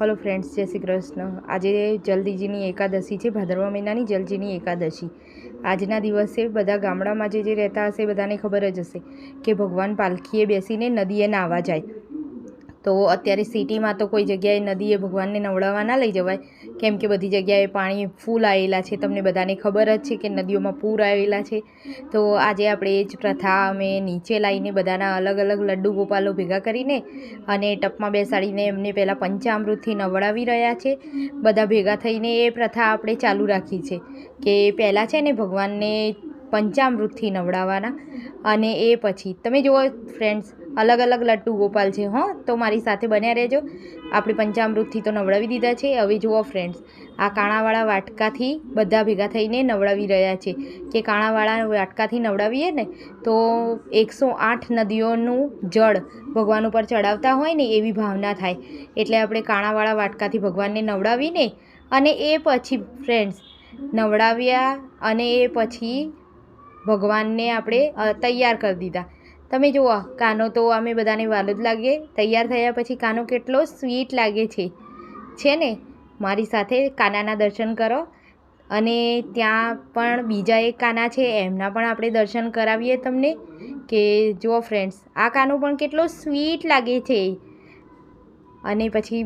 Hello friends, जय श्री कृष्ण। आज जलदीजीनी एकादशी है, भादरवा महीनानी जलजीनी एकादशी। आजना दिवसे बधा गामडामां जे रहता हशे बधाने खबर ज हशे कि भगवान पालखीए बेसीने नदीए नाहवा जाय। तो अत्यारे सिटीमां तो कोई जग्याए नदीए भगवानने नवड़ावा ना लई जवाय, केम के बधी जग्याए पाणी फूल आवेला छे। तमने बधाने खबर ज छे कि नदीओमां पूर आवेला छे। तो आजे आपणे ए ज प्रथा अमे नीचे लावीने बधाना अलग अलग लड्डू गोपालो भेगा करीने अने टपमां बेसाडीने एमने पहेला पंचामृतथी नवड़ावी रह्या छे। बधा भेगा थईने ए प्रथा आपणे चालू राखी छे के पहेला छे ने भगवानने पंचामृतथी नवड़ावाना अने ए पछी तमे जुओ फ्रेंड्स, अलग अलग लड्डू गोपाल है। हाँ, तो मारी साथे बन्या रहेजो। आपणे पंचामृतथी तो नवड़ावी दीधा छे। हवे जुओ फ्रेंड्स, आ काणावाळा वाटकाथी बधा भेगा थईने नवड़ावी रह्या छे के काणावाळा वाटकाथी नवड़ावीए ने तो 108 नदीओनुं जळ भगवान उपर चढ़ावता होय ने एवी भावना थाय। एटले आपणे काणावाळा वाटकाथी भगवानने नवड़ावीने अने ए पछी फ्रेंड्स नवड़ाव्या अने ए पछी भगवानने आपणे तैयार कर दीधा। तमे जुओ, कानो तो अमे बधाने वालो ज लागे। तैयार थया पछी कानो केटलो स्वीट लागे छे ने। मारी साथे कानाना दर्शन करो अने त्यां पण बीजा एक काना छे एमना पण आपणे दर्शन करावीए तमने के जुओ फ्रेंड्स, आ कानो पण केटलो स्वीट लागे छे। अने पछी